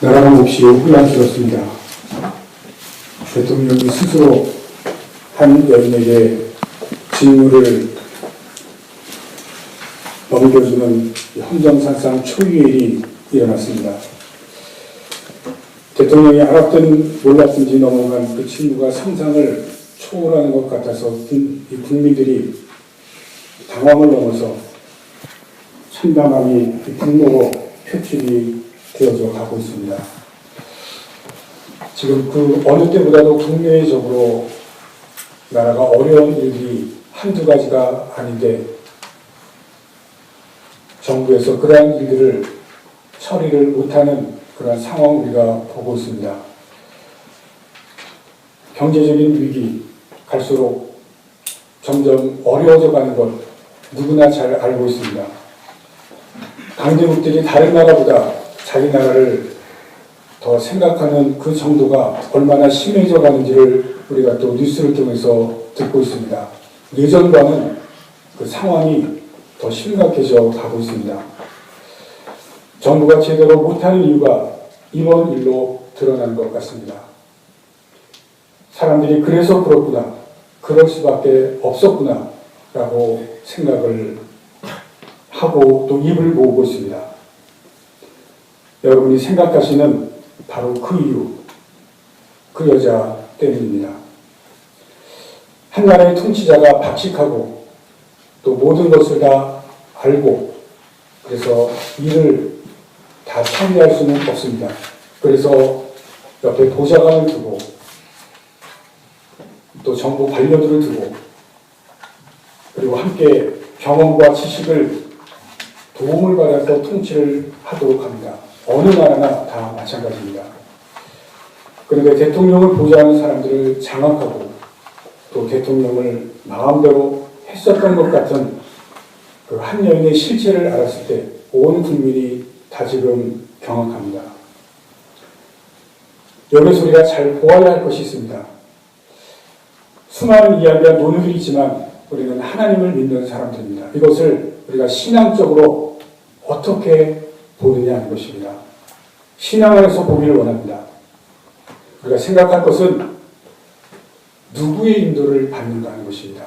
나라는 몹시 혼란스럽습니다. 대통령이 스스로 한 여인에게 직무를 넘겨주는 헌정사상 초유의 일이 일어났습니다. 대통령이 알았든 몰랐든지 넘어간 그 직무가 상상을 초월하는 것 같아서 이 국민들이 당황을 넘어서 참담함이 분노로 표출이 되어져 가고 있습니다. 지금 그 어느 때보다도 국내적으로 나라가 어려운 일들이 한두 가지가 아닌데 정부에서 그러한 일들을 처리를 못하는 그런 상황을 우리가 보고 있습니다. 경제적인 위기 갈수록 점점 어려워져 가는 것 누구나 잘 알고 있습니다. 강대국들이 다른 나라보다 자기 나라를 더 생각하는 그 정도가 얼마나 심해져 가는지를 우리가 또 뉴스를 통해서 듣고 있습니다. 예전과는 그 상황이 더 심각해져 가고 있습니다. 정부가 제대로 못하는 이유가 이번 일로 드러나는 것 같습니다. 사람들이 그래서 그렇구나, 그럴 수밖에 없었구나 라고 생각을 하고 또 입을 모으고 있습니다. 여러분이 생각하시는 바로 그 이유, 그 여자 때문입니다. 한 나라의 통치자가 박식하고 또 모든 것을 다 알고 그래서 일을 다 처리할 수는 없습니다. 그래서 옆에 보좌관을 두고 또 정부 관료들을 두고 그리고 함께 경험과 지식을 도움을 받아서 통치를 하도록 합니다. 어느 나라나 다 마찬가지입니다. 그런데 대통령을 보좌하는 사람들을 장악하고 또 대통령을 마음대로 했었던 것 같은 그 한 여인의 실체를 알았을 때 온 국민이 다지금 경악합니다. 여기서 우리가 잘 보아야 할 것이 있습니다. 수많은 이야기와 논의들이 있지만 우리는 하나님을 믿는 사람들입니다. 이것을 우리가 신앙적으로 어떻게 보느냐 하는 것입니다. 신앙 안에서 보기를 원합니다. 우리가 생각할 것은 누구의 인도를 받는가 하는 것입니다.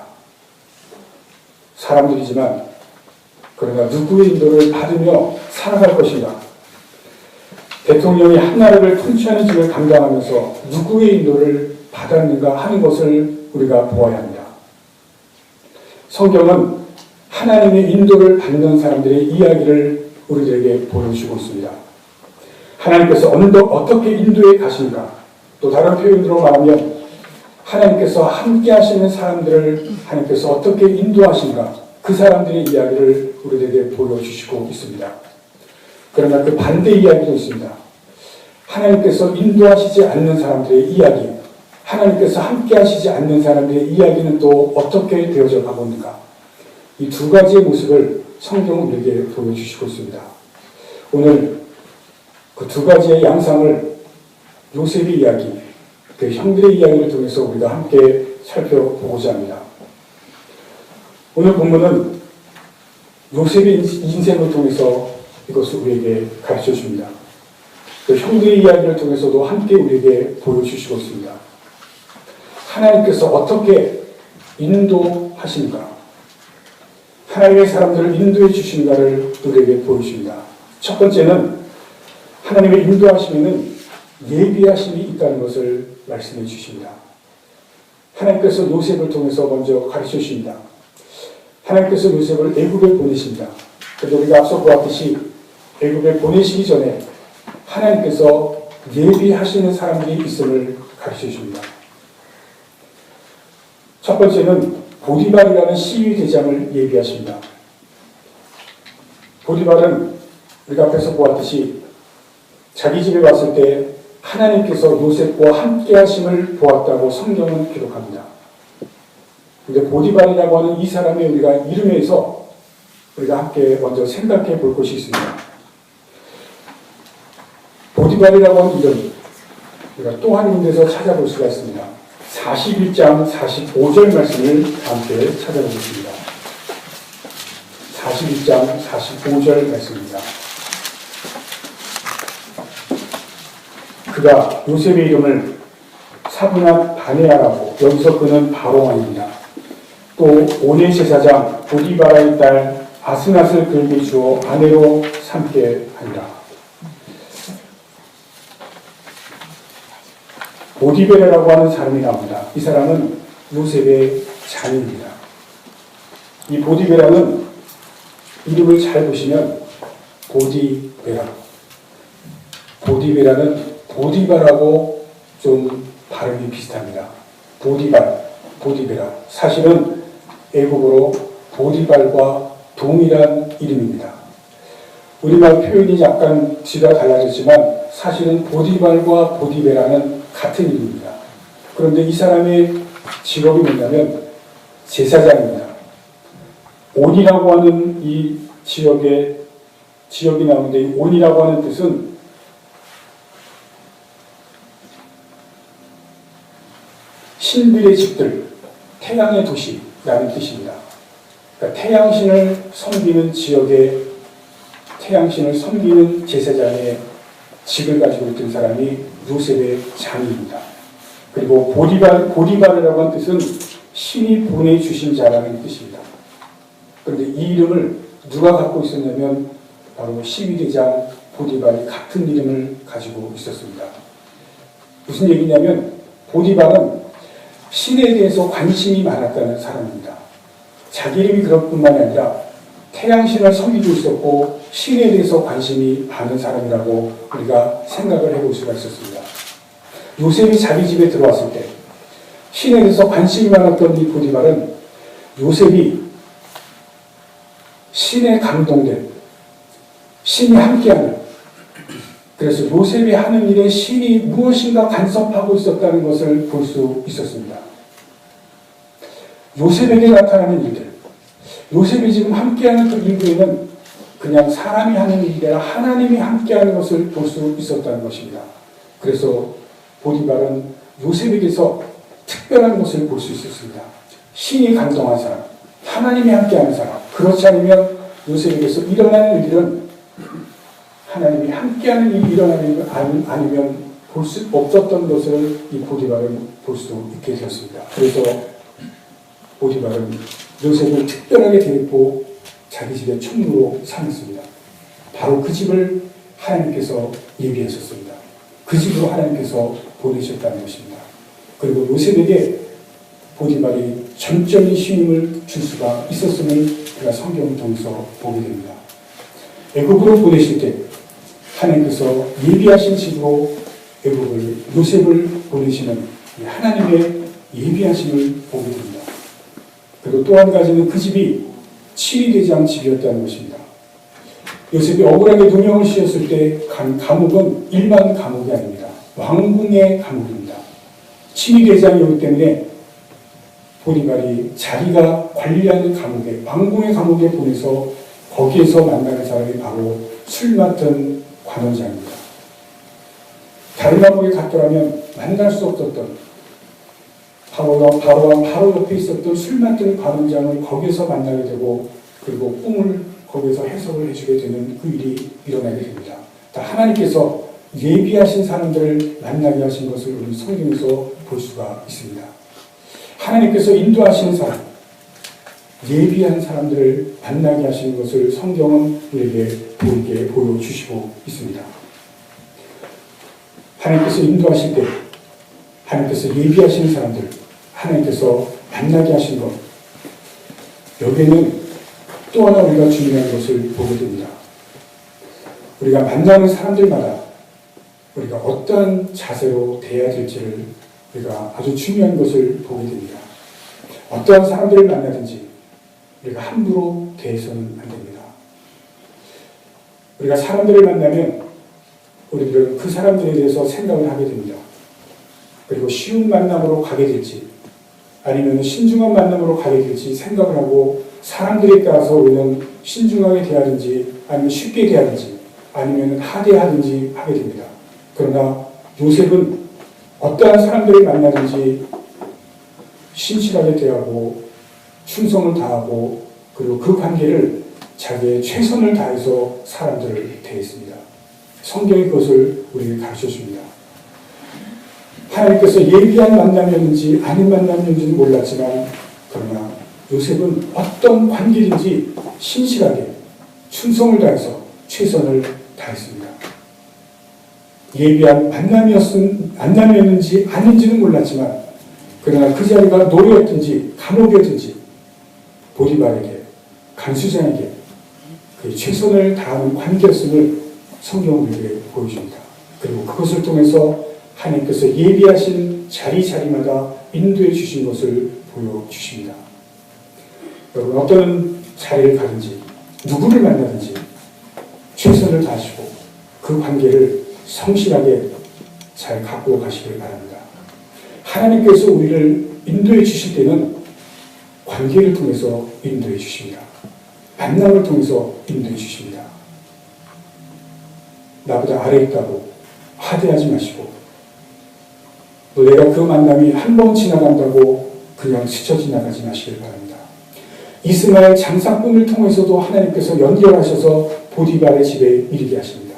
사람들이지만 그러나 누구의 인도를 받으며 살아갈 것인가? 대통령이 한 나라를 통치하는 직을 감당하면서 누구의 인도를 받았는가 하는 것을 우리가 보아야 합니다. 성경은 하나님의 인도를 받는 사람들의 이야기를 우리들에게 보여주고 있습니다. 하나님께서 어떻게 인도해 가신가? 또 다른 표현으로 말하면 하나님께서 함께 하시는 사람들을 하나님께서 어떻게 인도하신가? 그 사람들의 이야기를 우리들에게 보여주시고 있습니다. 그러나 그 반대 이야기도 있습니다. 하나님께서 인도하시지 않는 사람들의 이야기, 하나님께서 함께 하시지 않는 사람들의 이야기는 또 어떻게 되어져 가고 있는가? 이 두 가지의 모습을 성경은 우리에게 보여주시고 있습니다. 오늘 그 두 가지의 양상을 요셉의 이야기, 그 형들의 이야기를 통해서 우리가 함께 살펴보고자 합니다. 오늘 본문은 요셉의 인생을 통해서 이것을 우리에게 가르쳐 줍니다. 그 형들의 이야기를 통해서도 함께 우리에게 보여주시고 있습니다. 하나님께서 어떻게 인도하시는가? 하나님의 사람들을 인도해 주시는가를 우리에게 보여줍니다. 첫 번째는 하나님의 인도하심에는 예비하심이 있다는 것을 말씀해 주십니다. 하나님께서 요셉을 통해서 먼저 가르쳐 주십니다. 하나님께서 요셉을 애굽에 보내십니다. 그런데 우리가 앞서 보았듯이 애굽에 보내시기 전에 하나님께서 예비하시는 사람들이 있음을 가르쳐 주십니다. 첫 번째는 보디발이라는 시위 대장을 예비하십니다. 보디발은 우리가 앞에서 보았듯이 자기 집에 왔을 때 하나님께서 요셉과 함께 하심을 보았다고 성경은 기록합니다. 그런데 보디발이라고 하는 이 사람의 우리가 이름에서 우리가 함께 먼저 생각해 볼 것이 있습니다. 보디발이라고 하는 이름, 우리가 또 한 군데서 찾아볼 수가 있습니다. 41장 45절 말씀을 함께 찾아보겠습니다. 41장 45절 말씀입니다. 그가 요셉의 이름을 사분한 바네아라고, 여기서 그는 바로왕입니다. 또 오네 제사장 보디바라의 딸 아스낫을 그에게 주어 아내로 삼게 하니라. 보디베라라고 하는 사람이 나옵니다. 이 사람은 요셉의 자녀입니다. 이 보디베라는 이름을 잘 보시면 보디베라는 보디바라고 좀 발음이 비슷합니다. 보디베라. 사실은 애국어로 보디발과 동일한 이름입니다. 우리말 표현이 약간 지가 달라졌지만 사실은 보디발과 보디베라는 같은 이름입니다. 그런데 이 사람의 직업이 뭐냐면 제사장입니다. 온이라고 하는 이 지역이 나오는데, 이 온이라고 하는 뜻은 신들의 집들, 태양의 도시라는 뜻입니다. 그러니까 태양신을 섬기는 지역에 태양신을 섬기는 제사장의 직을 가지고 있던 사람이 요셉의 장입니다. 그리고 보디바르라고 하는 뜻은 신이 보내주신 자라는 뜻입니다. 그런데 이 이름을 누가 갖고 있었냐면 바로 시위대장 보디발이 같은 이름을 가지고 있었습니다. 무슨 얘기냐면 보디발은 신에 대해서 관심이 많았다는 사람입니다. 자기 이름이 그럴 뿐만이 아니라 태양신을 섬기고 있었고 신에 대해서 관심이 많은 사람이라고 우리가 생각을 해볼 수가 있었습니다. 요셉이 자기 집에 들어왔을 때 신에 대해서 관심이 많았던 이 보디발은 요셉이 신에 감동된, 신이 함께하는, 그래서 요셉이 하는 일에 신이 무엇인가 간섭하고 있었다는 것을 볼 수 있었습니다. 요셉에게 나타나는 일들, 요셉이 지금 함께하는 그 일들에는 그냥 사람이 하는 일이 아니라 하나님이 함께하는 것을 볼 수 있었다는 것입니다. 그래서 보디발은 요셉에게서 특별한 것을 볼 수 있었습니다. 신이 감동한 사람, 하나님이 함께하는 사람. 그렇지 않으면 요셉에게서 일어나는 일들은 하나님이 함께하는 일이 일어나는 일 아니면 볼 수 없었던 것을 이 보디발은 볼 수 있게 되었습니다. 그래서 보디발은 요셉을 특별하게 데리고 자기 집의 총무로 삼았습니다. 바로 그 집을 하나님께서 예비하셨습니다. 그 집으로 하나님께서 보내셨다는 것입니다. 그리고 요셉에게 보디발이 전적인 신임을 줄 수가 있었음을 우리가 성경을 통해서 보게 됩니다. 애굽으로 보내실 때 하나님께서 예비하신 집으로 요셉을 보내시는 하나님의 예비하심을 보게 됩니다. 그리고 또 한 가지는 그 집이 치리대장 집이었다는 것입니다. 요셉이 억울하게 누명을 씌웠을 때 간 감옥은 일반 감옥이 아닙니다. 왕궁의 감옥입니다. 치리대장이었기 때문에 보디발이 자기가 관리하는 감옥에, 왕궁의 감옥에 보내서 거기에서 만나는 사람이 바로 술 맡은 관원장입니다. 다른 감옥에 갔더라면 만날 수 없었던 바로왕 바로 옆에 있었던 술 맡은 관원장을 거기에서 만나게 되고, 그리고 꿈을 거기에서 해석을 해주게 되는 그 일이 일어나게 됩니다. 다 하나님께서 예비하신 사람들을 만나게 하신 것을 우리 성경에서 볼 수가 있습니다. 하나님께서 인도하시는 사람, 예비한 사람들을 만나게 하시는 것을 성경은 우리에게 보이게 보여주시고 있습니다. 하나님께서 인도하실 때 하나님께서 예비하시는 사람들, 하나님께서 만나게 하신 것, 여기에는 또 하나 우리가 중요한 것을 보게 됩니다. 우리가 만나는 사람들마다 우리가 어떠한 자세로 대해야 될지를 우리가 아주 중요한 것을 보게 됩니다. 어떠한 사람들을 만나든지 우리가 함부로 대해서는 안 됩니다. 우리가 사람들을 만나면 우리들은 그 사람들에 대해서 생각을 하게 됩니다. 그리고 쉬운 만남으로 가게 될지 아니면 신중한 만남으로 가게 될지 생각을 하고, 사람들에 따라서 우리는 신중하게 대하든지 아니면 쉽게 대하든지 아니면 하대하든지 하게 됩니다. 그러나 요셉은 어떠한 사람들을 만나든지 신실하게 대하고 충성을 다하고, 그리고 그 관계를 자기의 최선을 다해서 사람들을 대했습니다. 성경이 그것을 우리에게 가르쳐 줍니다. 하나님께서 예비한 만남이었는지 아닌 만남이었는지는 몰랐지만 그러나 요셉은 어떤 관계인지 신실하게 충성을 다해서 최선을 다했습니다. 예비한 만남이었는지 아닌지는 몰랐지만 그러나 그 자리가 노예였든지 감옥이었든지 보디발에게 간수장에게 그 최선을 다하는 관계였음을 성경은 우리에게 보여줍니다. 그리고 그것을 통해서 하나님께서 예비하신 자리마다 인도해 주신 것을 보여주십니다. 여러분 어떤 자리를 가든지 누구를 만나든지 최선을 다하시고 그 관계를 성실하게 잘 갖고 가시길 바랍니다. 하나님께서 우리를 인도해 주실 때는 관계를 통해서 인도해 주십니다. 만남을 통해서 인도해 주십니다. 나보다 아래 있다고 하대하지 마시고 또 내가 그 만남이 한 번 지나간다고 그냥 스쳐 지나가지 마시길 바랍니다. 이스마엘 장사꾼을 통해서도 하나님께서 연결하셔서 보디발의 집에 이르게 하십니다.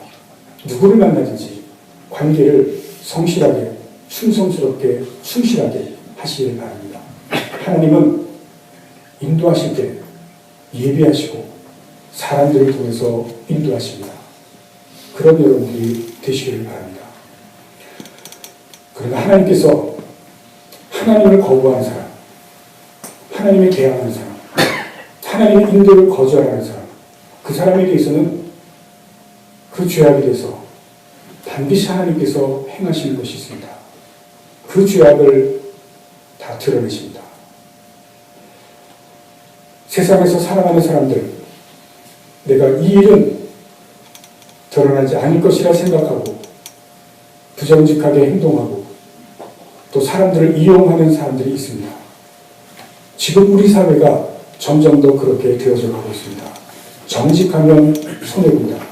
누구를 만나든지 관계를 성실하게 충성스럽게 충실하게 하시길 바랍니다. 하나님은 인도하실 때 예비하시고 사람들을 통해서 인도하십니다. 그런 여러분들이 되시기를 바랍니다. 그러나 하나님께서 하나님을 거부하는 사람, 하나님에 대항하는 사람, 하나님의 인도를 거절하는 사람, 그 사람에 대해서는 그 죄악에 대해서 반드시 하나님께서 행하시는 것이 있습니다. 그 죄악을 다 드러내십니다. 세상에서 살아가는 사람들, 내가 이 일은 드러나지 않을 것이라 생각하고 부정직하게 행동하고 또 사람들을 이용하는 사람들이 있습니다. 지금 우리 사회가 점점 더 그렇게 되어져 가고 있습니다. 정직하면 손해본다.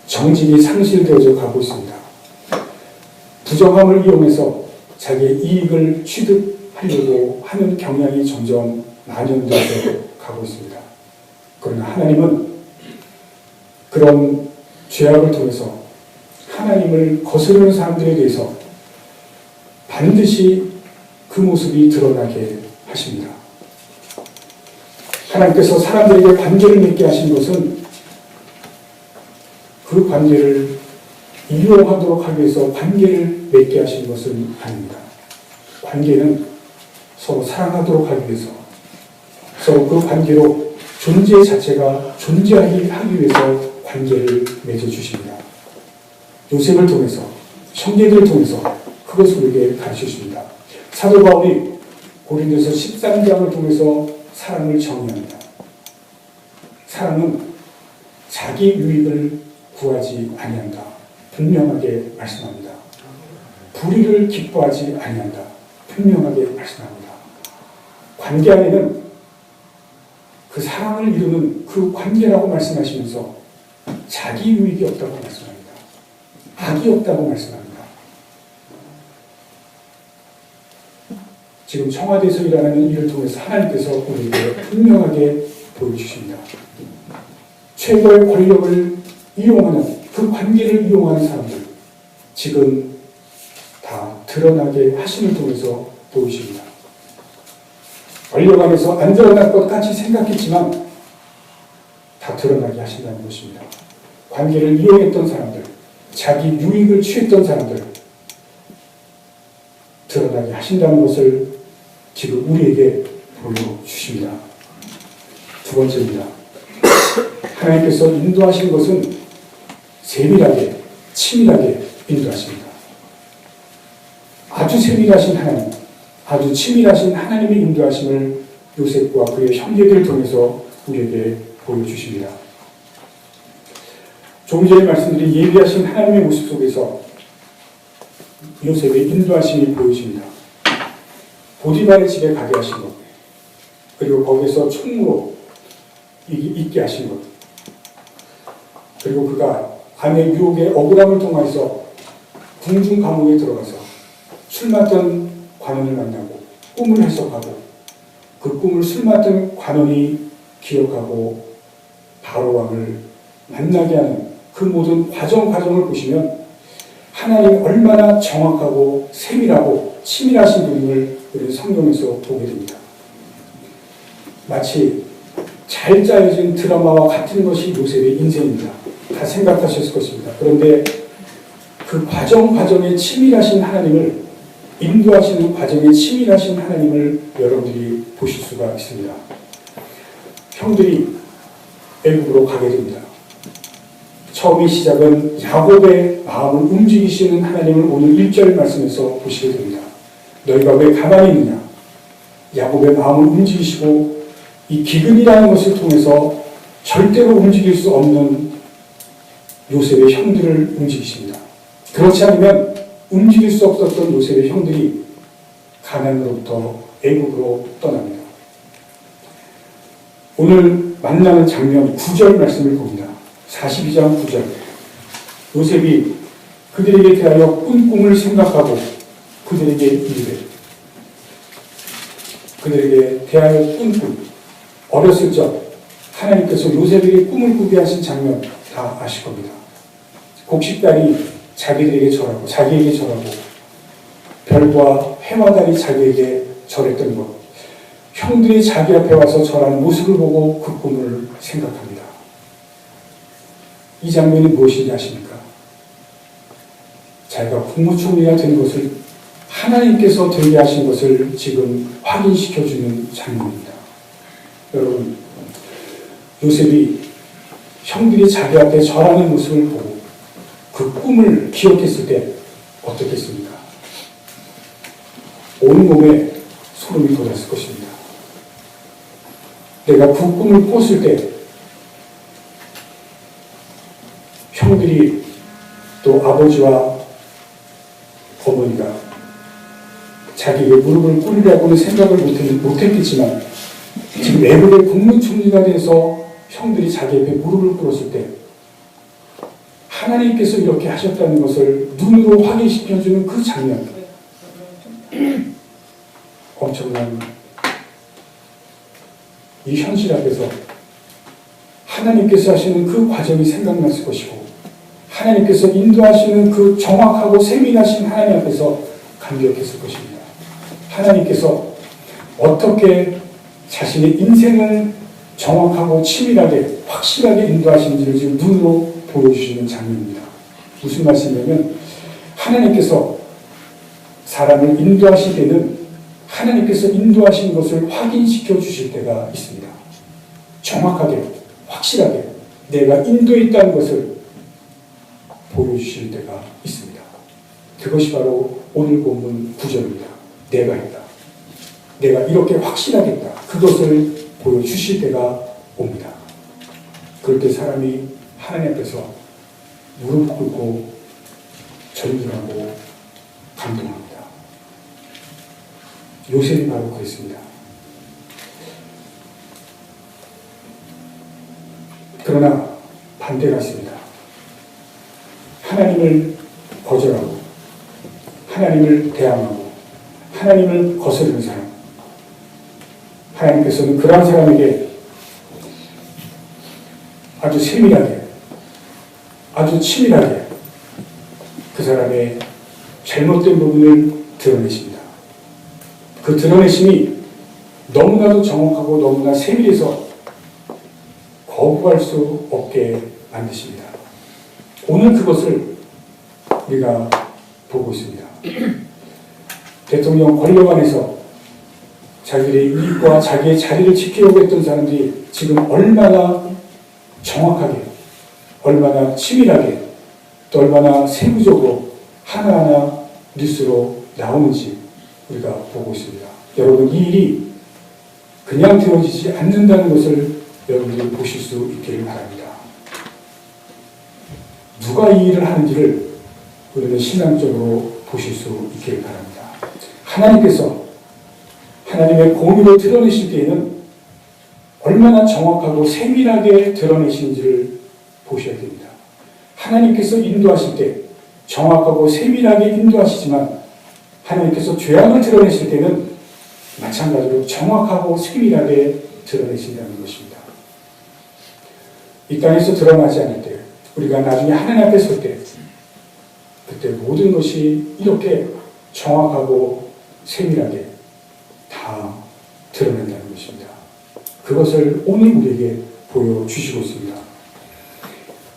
정직이 상실되어져 가고 있습니다. 부정함을 이용해서 자기의 이익을 취득하려고 하는 경향이 점점 만연되어서 가고 있습니다. 그러나 하나님은 그런 죄악을 통해서 하나님을 거스르는 사람들에 대해서 반드시 그 모습이 드러나게 하십니다. 하나님께서 사람들에게 관계를 맺게 하신 것은 그 관계를 이용하도록 하기 위해서 관계를 맺게 하신 것은 아닙니다. 관계는 서로 사랑하도록 하기 위해서 서로 그 관계로 존재 자체가 존재하기 위해서 관계를 맺어주십니다. 요셉을 통해서 형제들을 통해서 그것을 우리에게 가르쳐줍니다. 사도 바울이 고린도서 13장을 통해서 사랑을 정의합니다. 사랑은 자기 유익을 구하지 아니한다. 분명하게 말씀합니다. 불의를 기뻐하지 아니한다. 분명하게 말씀합니다. 관계 안에는 그 사랑을 이루는 그 관계라고 말씀하시면서 자기 유익이 없다고 말씀합니다. 악이 없다고 말씀합니다. 지금 청와대에서 일하는 일을 통해서 하나님께서 우리에게 분명하게 보여주십니다. 최고의 권력을 이용하는 그 관계를 이용하는 사람들 지금 다 드러나게 하심을 통해서 보이십니다. 권력 안에서 안 드러날 것 같이 생각했지만 다 드러나게 하신다는 것입니다. 관계를 이용했던 사람들, 자기 유익을 취했던 사람들 드러나게 하신다는 것을 지금 우리에게 보여주십니다. 두 번째입니다. 하나님께서 인도하신 것은 세밀하게, 치밀하게 인도하십니다. 아주 세밀하신 하나님, 아주 치밀하신 하나님의 인도하심을 요셉과 그의 형제들을 통해서 우리에게 보여주십니다. 조금 전에 말씀드린 예비하신 하나님의 모습 속에서 요셉의 인도하심이 보여집니다. 보디발의 집에 가게 하신 것, 그리고 거기서 총무로 있게 하신 것, 그리고 그가 아내 유혹의 억울함을 통해서 궁중 감옥에 들어가서 술 맡던 관원을 만나고 꿈을 해석하고 그 꿈을 술 맡던 관원이 기억하고 바로 왕을 만나게 하는 그 모든 과정을 보시면 하나님이 얼마나 정확하고 세밀하고 치밀하신 분임을 우리는 성경에서 보게 됩니다. 마치 잘 짜여진 드라마와 같은 것이 요셉의 인생입니다. 다 생각하셨을 것입니다. 그런데 그 과정에 치밀하신 하나님을, 인도하시는 과정에 치밀하신 하나님을 여러분들이 보실 수가 있습니다. 형들이 애굽으로 가게 됩니다. 처음의 시작은 야곱의 마음을 움직이시는 하나님을 오늘 1절 말씀에서 보시게 됩니다. 너희가 왜 가만히 있느냐? 야곱의 마음을 움직이시고 이 기근이라는 것을 통해서 절대로 움직일 수 없는 요셉의 형들을 움직이십니다. 그렇지 않으면 움직일 수 없었던 요셉의 형들이 가나안으로부터 애굽으로 떠납니다. 오늘 만나는 장면 9절 말씀을 봅니다. 42장 9절. 요셉이 그들에게 대하여 꾼 꿈을 생각하고 그들에게 이르되, 그들에게 대하여 꾼 꿈. 어렸을 적 하나님께서 요셉에게 꿈을 꾸게 하신 장면 다 아실 겁니다. 곡식달이 자기에게 절하고 별과 해와 달이 자기에게 절했던 것, 형들이 자기 앞에 와서 절하는 모습을 보고 그 꿈을 생각합니다. 이 장면이 무엇인지 아십니까? 자기가 국무총리가 된 것을, 하나님께서 되게 하신 것을 지금 확인시켜주는 장면입니다. 여러분, 요셉이 형들이 자기 앞에 절하는 모습을 보고 그 꿈을 기억했을 때 어떻겠습니까? 온몸에 소름이 돋았을 것입니다. 내가 그 꿈을 꿨을 때 형들이 또 아버지와 어머니가 자기에게 무릎을 꿇으려고는 생각을 못했겠지만 지금 애굽의 국무총리가 돼서 형들이 자기 앞에 무릎을 꿇었을 때 하나님께서 이렇게 하셨다는 것을 눈으로 확인시켜주는 그 장면, 엄청난 이 현실 앞에서 하나님께서 하시는 그 과정이 생각났을 것이고, 하나님께서 인도하시는 그 정확하고 세밀하신 하나님 앞에서 감격했을 것입니다. 하나님께서 어떻게 자신의 인생을 정확하고 치밀하게 확실하게 인도하시는지를 지금 눈으로 보여주시는 장면입니다. 무슨 말씀이냐면, 하나님께서 사람을 인도하실 때는 하나님께서 인도하신 것을 확인시켜 주실 때가 있습니다. 정확하게, 확실하게 내가 인도했다는 것을 보여주실 때가 있습니다. 그것이 바로 오늘 본문 9절입니다. 내가 했다. 내가 이렇게 확실하게 했다. 그것을 보여주실 때가 옵니다. 그럴 때 사람이 하나님 앞에서 무릎 꿇고 전율하고 감동합니다. 요셉이 바로 그랬습니다. 그러나 반대가 있습니다. 하나님을 거절하고 하나님을 대항하고 하나님을 거스르는 사람, 하나님께서는 그러한 사람에게 아주 세밀하게, 아주 치밀하게 그 사람의 잘못된 부분을 드러내십니다. 그 드러내심이 너무나도 정확하고 너무나 세밀해서 거부할 수 없게 만드십니다. 오늘 그것을 우리가 보고 있습니다. 대통령 권력 안에서 자기의 이익과 자기의 자리를 지키려고 했던 사람들이 지금 얼마나 정확하게, 얼마나 치밀하게, 또 얼마나 세부적으로 하나하나 뉴스로 나오는지 우리가 보고 있습니다. 여러분, 이 일이 그냥 되어지지 않는다는 것을 여러분들이 보실 수 있기를 바랍니다. 누가 이 일을 하는지를 우리는 신앙적으로 보실 수 있기를 바랍니다. 하나님께서 하나님의 공의를 드러내실 때에는 얼마나 정확하고 세밀하게 드러내시는지를 보셔야 됩니다. 하나님께서 인도하실 때 정확하고 세밀하게 인도하시지만 하나님께서 죄악을 드러내실 때는 마찬가지로 정확하고 세밀하게 드러내신다는 것입니다. 이 땅에서 드러나지 않을 때, 우리가 나중에 하나님 앞에 설 때, 그때 모든 것이 이렇게 정확하고 세밀하게 다 드러낸다는 것입니다. 그것을 오늘 우리에게 보여주시고 있습니다.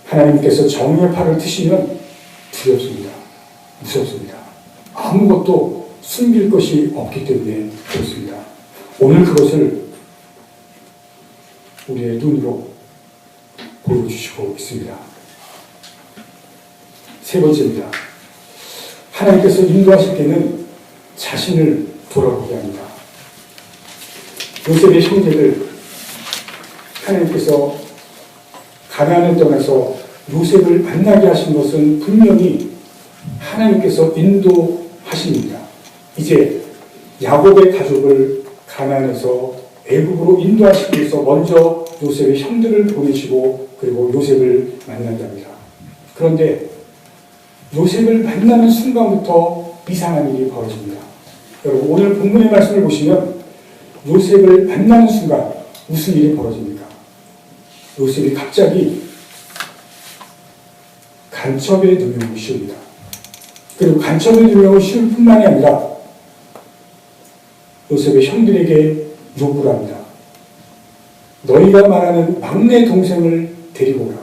하나님께서 정의의 팔을 트시면 두렵습니다. 무섭습니다. 아무것도 숨길 것이 없기 때문에 그렇습니다. 오늘 그것을 우리의 눈으로 보여주시고 있습니다. 세 번째입니다. 하나님께서 인도하실 때는 자신을 돌아보게 합니다. 요셉의 형제들, 하나님께서 가나안을 떠나서 요셉을 만나게 하신 것은 분명히 하나님께서 인도하십니다. 이제 야곱의 가족을 가나안에서 애굽으로 인도하시기 위해서 먼저 요셉의 형들을 보내시고 그리고 요셉을 만난답니다. 그런데 요셉을 만나는 순간부터 이상한 일이 벌어집니다. 여러분, 오늘 본문의 말씀을 보시면 요셉을 만나는 순간 무슨 일이 벌어집니까? 요셉이 갑자기 간첩의 누명을 씌웁니다. 그리고 간첩의 누명을 씌울 뿐만이 아니라 요셉의 형들에게 요구를 합니다. 너희가 말하는 막내 동생을 데리고 오라.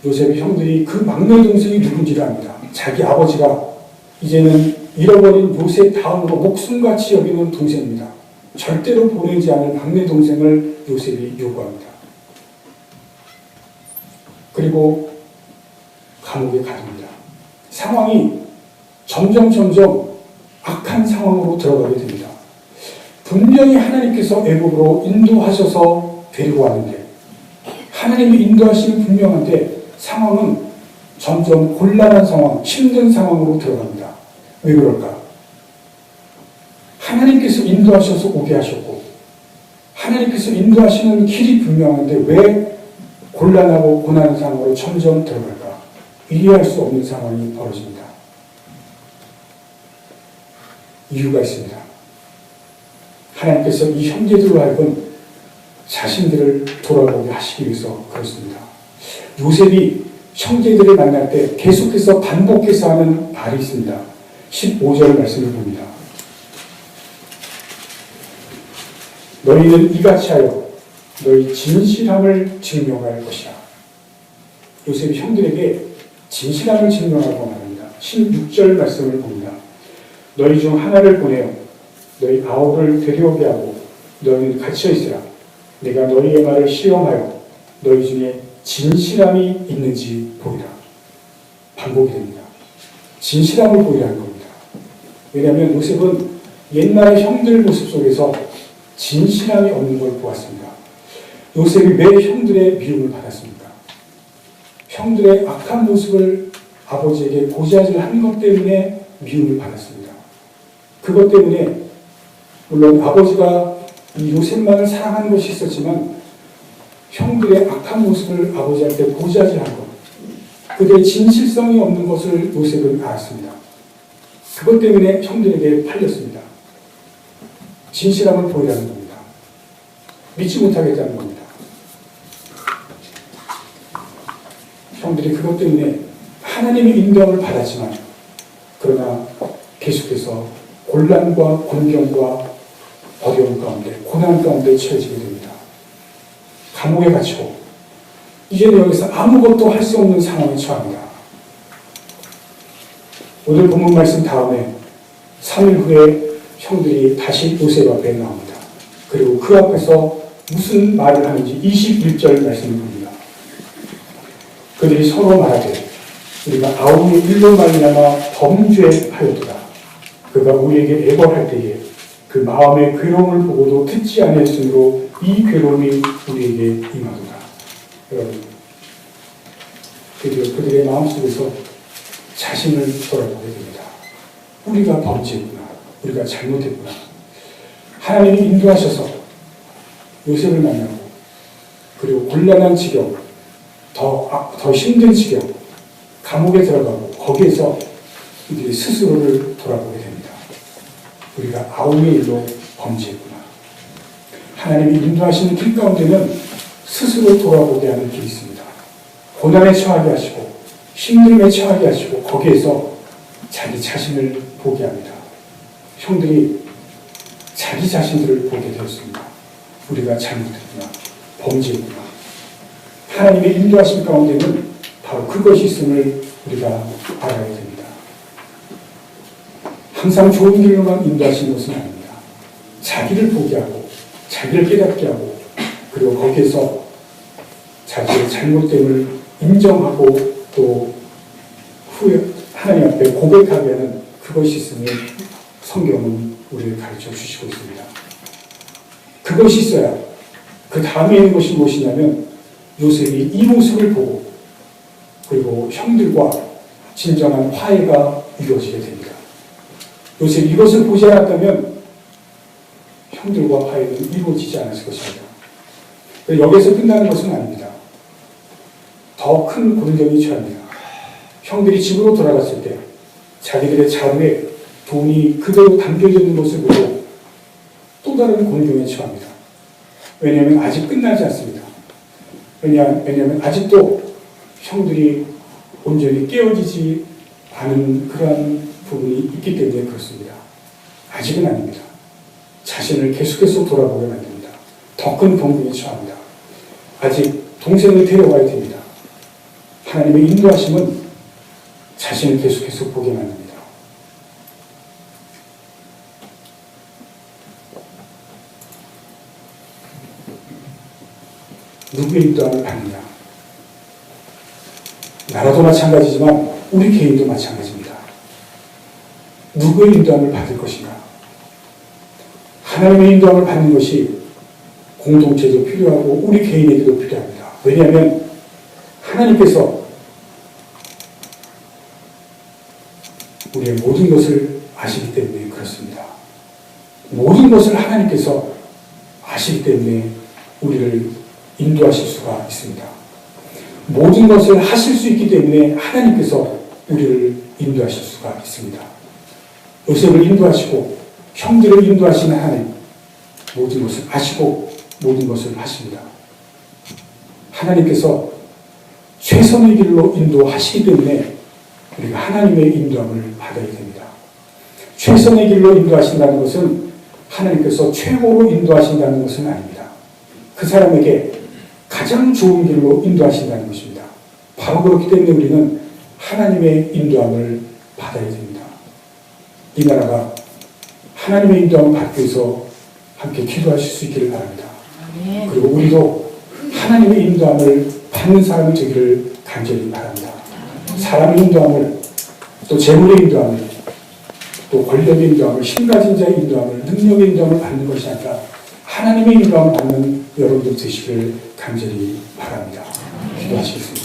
요셉의 형들이 그 막내 동생이 누군지를 압니다. 자기 아버지가 이제는 잃어버린 요셉 다음으로 목숨같이 여기는 동생입니다. 절대로 보내지 않을 막내 동생을 요셉이 요구합니다. 그리고 감옥에 가둡니다. 상황이 점점 악한 상황으로 들어가게 됩니다. 분명히 하나님께서 애굽으로 인도하셔서 데리고 왔는데 하나님이 인도하시는 분명한데 상황은 점점 곤란한 상황, 힘든 상황으로 들어갑니다. 왜 그럴까? 하나님께서 인도하셔서 오게 하셨고 하나님께서 인도하시는 길이 분명한데 왜 곤란하고 고난한 상황으로 점점 들어갈까? 이해할 수 없는 상황이 벌어집니다. 이유가 있습니다. 하나님께서 이 형제들로 하여금 자신들을 돌아보게 하시기 위해서 그렇습니다. 요셉이 형제들을 만날 때 계속해서 반복해서 하는 말이 있습니다. 15절 말씀을 봅니다. 너희는 이같이 하여 너희 진실함을 증명할 것이라. 요셉이 형들에게 진실함을 증명하고 말합니다. 16절 말씀을 봅니다. 너희 중 하나를 보내어 너희 아우를 데려오게 하고 너희는 갇혀 있으라. 내가 너희의 말을 시험하여 너희 중에 진실함이 있는지 보이라. 반복이 됩니다. 진실함을 보이라는 겁니다. 왜냐하면 요셉은 옛날의 형들 모습 속에서 진실함이 없는 걸 보았습니다. 요셉이 왜 형들의 미움을 받았습니까? 형들의 악한 모습을 아버지에게 고지하지 한 것 때문에 미움을 받았습니다. 그것 때문에 물론 아버지가 이 요셉만을 사랑하는 것이 있었지만 형들의 악한 모습을 아버지한테 고지하지 한 것, 그들의 진실성이 없는 것을 요셉은 알았습니다. 그것 때문에 형들에게 팔렸습니다. 진실함을 보이라는 겁니다. 믿지 못하겠다는 겁니다. 형들이 그것 때문에 하나님의 인도함을 받았지만 그러나 계속해서 곤란과 곤경과 어려움 가운데 고난 가운데 처해지게 됩니다. 감옥에 갇히고 이제는 여기서 아무것도 할 수 없는 상황에 처합니다. 오늘 본문 말씀 다음에 3일 후에 형들이 다시 요셉 앞에 나옵니다. 그리고 그 앞에서 무슨 말을 하는지 21절 말씀을 봅니다. 그들이 서로 말하되 우리가 아우의 일로 말미암아 범죄하였도다. 그가 우리에게 애벌할 때에 그 마음의 괴로움을 보고도 듣지 아니했으므로 이 괴로움이 우리에게 임하도다. 여러분, 드디어 그들의 마음속에서 자신을 돌아보게 됩니다. 우리가 범죄했구나. 우리가 잘못했구나. 하나님이 인도하셔서 요셉을 만나고 그리고 곤란한 지경, 더 힘든 지경, 감옥에 들어가고 거기에서 이들이 스스로를 돌아보게 됩니다. 우리가 아우의 일로 범죄했구나. 하나님이 인도하시는 길 가운데는 스스로 돌아보게 하는 길이 있습니다. 고난에 처하게 하시고 힘듦에 처하게 하시고 거기에서 자기 자신을 보게 합니다. 형들이 자기 자신들을 보게 되었습니다. 우리가 잘못했구나, 범죄했구나. 하나님의 인도하심 가운데는 바로 그것이 있음을 우리가 알아야 됩니다. 항상 좋은 길로만 인도하시는 것은 아닙니다. 자기를 보게 하고 자기를 깨닫게 하고 그리고 거기에서 자기의 잘못됨을 인정하고 또 후에 하나님 앞에 고백하게 하는 그것이 있음을 성경은 우리를 가르쳐 주시고 있습니다. 그것이 있어야 그 다음에 있는 것이 무엇이냐면 요셉이 이 모습을 보고 그리고 형들과 진정한 화해가 이루어지게 됩니다. 요셉이 이것을 보지 않았다면 형들과 화해는 이루어지지 않았을 것입니다. 여기서 끝나는 것은 아닙니다. 더 큰 곤경이 처합니다. 형들이 집으로 돌아갔을 때 자기들의 자루에 돈이 그대로 담겨져 있는 것을 보고 또 다른 곤경에 처합니다. 왜냐하면 아직 끝나지 않습니다. 왜냐하면 아직도 형들이 온전히 깨어지지 않은 그러한 부분이 있기 때문에 그렇습니다. 아직은 아닙니다. 자신을 계속해서 돌아보게 만듭니다. 더 큰 경고에 처합니다. 아직 동생을 데려와야 됩니다. 하나님의 인도하심은 자신을 계속해서 보게 만듭니다. 누구의 인도함을 받느냐? 나라도 마찬가지지만 우리 개인도 마찬가지입니다. 누구의 인도함을 받을 것인가? 하나님의 인도함을 받는 것이 공동체도 필요하고 우리 개인에게도 필요합니다. 왜냐하면 하나님께서 우리의 모든 것을 아시기 때문에 그렇습니다. 모든 것을 하나님께서 아시기 때문에 우리를 인도하실 수가 있습니다. 모든 것을 하실 수 있기 때문에 하나님께서 우리를 인도하실 수가 있습니다. 요셉을 인도하시고 형들을 인도하시는 하나님, 모든 것을 아시고 모든 것을 하십니다. 하나님께서 최선의 길로 인도하시기 때문에 우리가 하나님의 인도함을 받아야 됩니다. 최선의 길로 인도하신다는 것은 하나님께서 최고로 인도하신다는 것은 아닙니다. 그 사람에게 가장 좋은 길로 인도하신다는 것입니다. 바로 그렇기 때문에 우리는 하나님의 인도함을 받아야 됩니다. 이 나라가 하나님의 인도함을 받기 위해서 함께 기도하실 수 있기를 바랍니다. 그리고 우리도 하나님의 인도함을 받는 사람이 되기를 간절히 바랍니다. 사람의 인도함을, 또 재물의 인도함을, 또 권력의 인도함을, 힘가진 자의 인도함을, 능력의 인도함을 받는 것이 아니라 하나님의 인도함을 받는 여러분들 되시기를 간절히 바랍니다. 기도하시겠습니다.